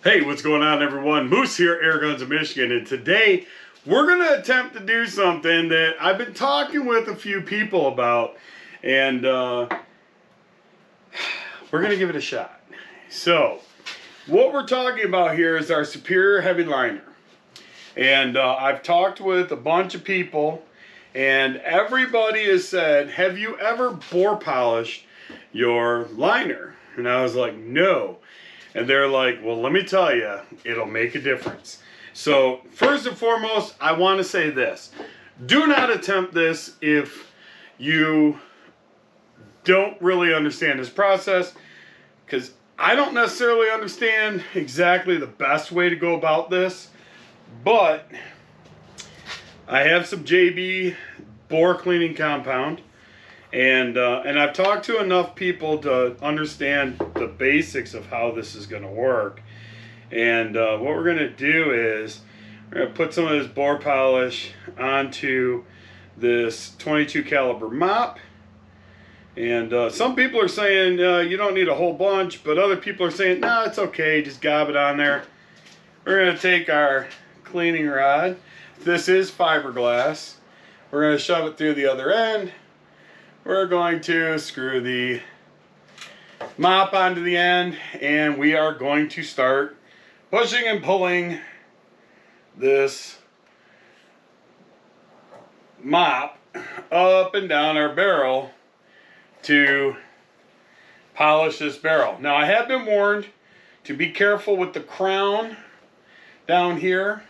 Hey, what's going on, everyone? Moose here, Airguns of Michigan, and today we're going to attempt to do something that I've been talking with a few people about, and we're going to give it a shot. So, what we're talking about here is our Superior Heavy Liner, and I've talked with a bunch of people, and everybody has said, have you ever bore polished your liner? And I was like, no. And they're like, well, let me tell you, it'll make a difference. So first and foremost, I want to say this. Do not attempt this if you don't really understand this process, because I don't necessarily understand exactly the best way to go about this, but I have some JB bore cleaning compound. And I've talked to enough people to understand the basics of how this is going to work. And what we're going to do is we're going to put some of this bore polish onto this 22 caliber mop. And some people are saying you don't need a whole bunch, but other people are saying, no, it's okay, just gob it on there. We're going to take our cleaning rod. This is fiberglass. We're going to shove it through the other end. We're going to screw the mop onto the end, and we are going to start pushing and pulling this mop up and down our barrel to polish this barrel. Now, I have been warned to be careful with the crown down here,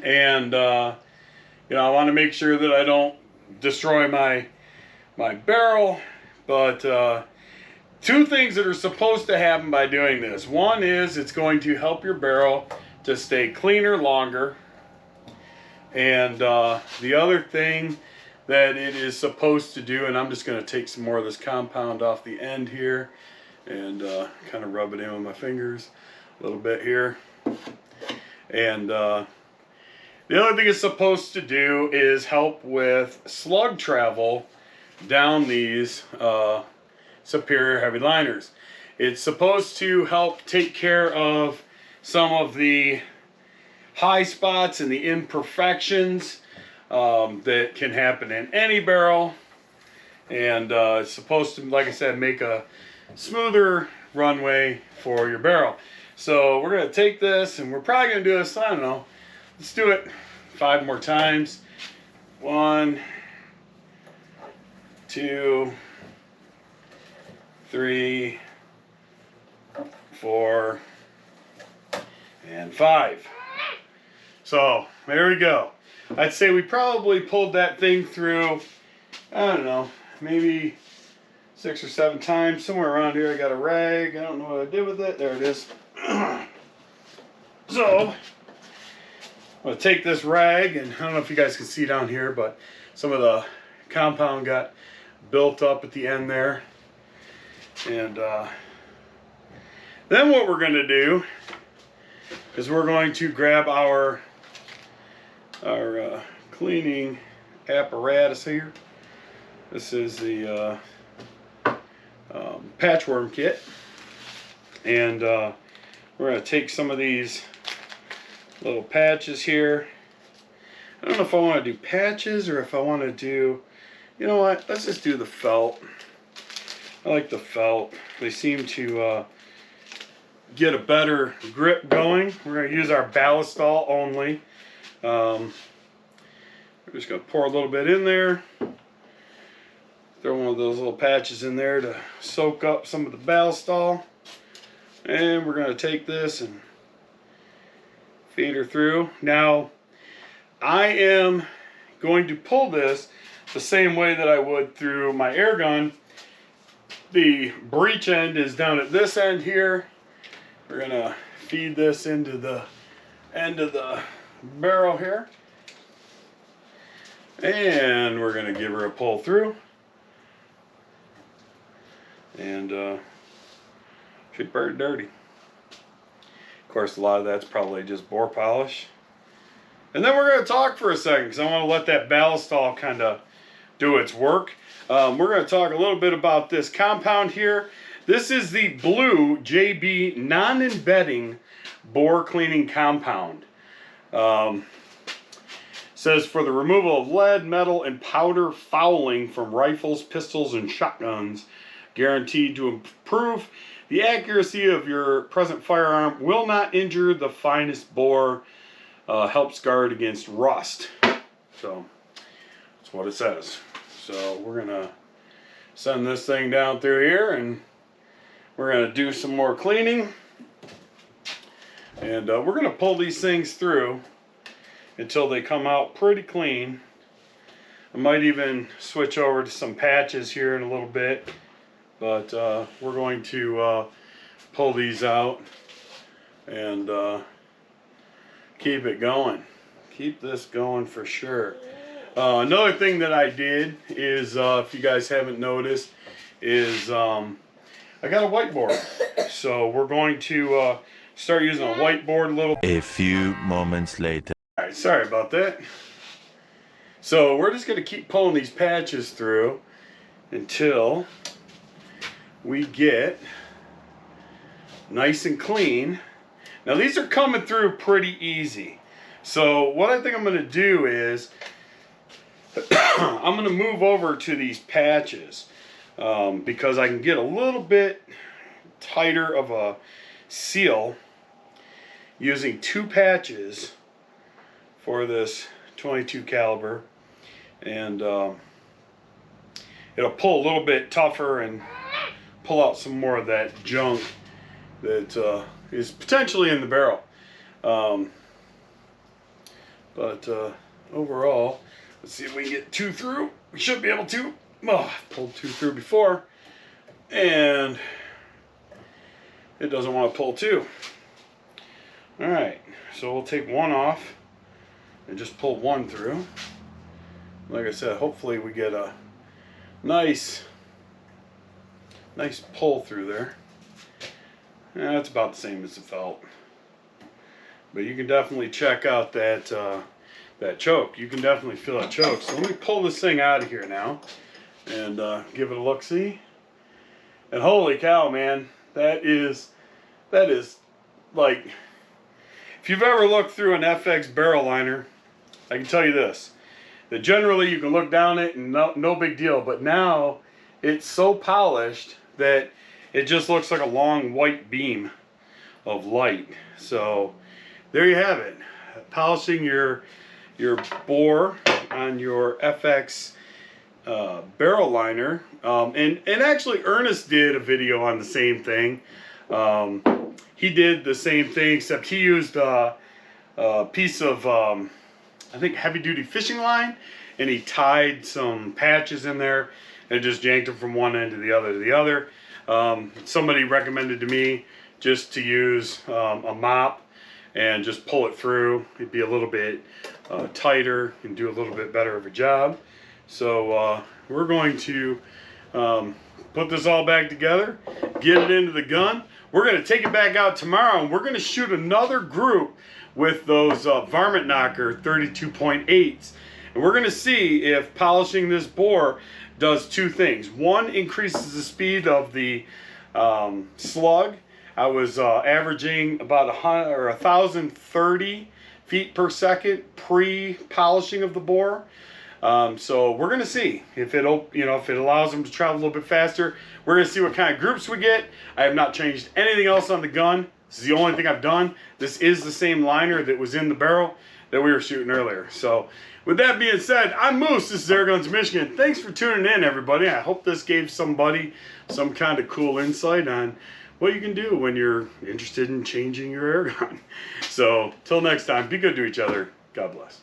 and I want to make sure that I don't destroy my barrel. But two things that are supposed to happen by doing this. One is it's going to help your barrel to stay cleaner longer, and the other thing that it is supposed to do, and I'm just going to take some more of this compound off the end here and kind of rub it in with my fingers a little bit here. And the other thing it's supposed to do is help with slug travel down these Superior Heavy Liners. It's supposed to help take care of some of the high spots and the imperfections that can happen in any barrel. And it's supposed to, like I said, make a smoother runway for your barrel. So we're going to take this, and we're probably going to do this, I don't know, let's do it 5 more times. 1, 2, 3, 4, and 5. So there we go. I'd say we probably pulled that thing through, I don't know, maybe 6 or 7 times, somewhere around here. I got a rag. I don't know what I did with it. There it is. So I'm going to take this rag, and I don't know if you guys can see down here, but some of the compound got built up at the end there. And then what we're going to do is we're going to grab our cleaning apparatus here. This is the Patchworm kit, and we're going to take some of these little patches here. I don't know if I want to do patches or if I want to do, you know what, let's just do the felt. I like the felt. They seem to get a better grip going. We're going to use our Balistol only. We're just going to pour a little bit in there. Throw one of those little patches in there to soak up some of the Balistol. And we're going to take this and feed her through. Now, I am going to pull this the same way that I would through my air gun. The breech end is down at this end here. We're going to feed this into the end of the barrel here. And we're going to give her a pull through. And she's pretty dirty. Of course, a lot of that's probably just bore polish. And then we're going to talk for a second, because I want to let that Balistol kind of do its work. We're going to talk a little bit about this compound here. This is the blue JB non-embedding bore cleaning compound. Says for the removal of lead, metal, and powder fouling from rifles, pistols, and shotguns, guaranteed to improve the accuracy of your present firearm, will not injure the finest bore, helps guard against rust. So that's what it says. So we're gonna send this thing down through here, and we're gonna do some more cleaning, and we're gonna pull these things through until they come out pretty clean. I might even switch over to some patches here in a little bit, but we're going to pull these out and keep it going. Keep this going for sure. Another thing that I did is, if you guys haven't noticed, is I got a whiteboard. So we're going to start using a whiteboard a little. A few moments later. Alright, sorry about that. So we're just going to keep pulling these patches through until we get nice and clean. Now these are coming through pretty easy. So what I think I'm going to do is I'm going to move over to these patches because I can get a little bit tighter of a seal using 2 patches for this 22 caliber, and it'll pull a little bit tougher and pull out some more of that junk that is potentially in the barrel. But overall, let's see if we can get 2 through. We should be able to. Oh, I've pulled 2 through before, and it doesn't want to pull 2. Alright, so we'll take 1 off and just pull 1 through. Like I said, hopefully we get a nice pull through there. That's about the same as the felt, but you can definitely check out that that choke. You can definitely feel that choke. So let me pull this thing out of here now and give it a look. See, and holy cow, man, that is like, if you've ever looked through an FX barrel liner, I can tell you this, that generally you can look down it and no big deal, but now it's so polished that it just looks like a long white beam of light. So there you have it, polishing your bore on your FX barrel liner. And actually Ernest did a video on the same thing. He did the same thing, except he used a piece of I think heavy duty fishing line, and he tied some patches in there and just yanked them from one end to the other somebody recommended to me just to use a mop and just pull it through. It'd be a little bit tighter and do a little bit better of a job. So we're going to put this all back together, get it into the gun. We're going to take it back out tomorrow, and we're going to shoot another group with those Varmint Knocker 32.8s. And we're going to see if polishing this bore does 2 things. 1, increases the speed of the slug. I was averaging about 1,030 feet per second pre-polishing of the bore. So we're going to see if it allows them to travel a little bit faster. We're going to see what kind of groups we get. I have not changed anything else on the gun. This is the only thing I've done. This is the same liner that was in the barrel that we were shooting earlier. So with that being said, I'm Moose. This is Airguns of Michigan. Thanks for tuning in, everybody. I hope this gave somebody some kind of cool insight on what you can do when you're interested in changing your airgun. So till next time, be good to each other. God bless.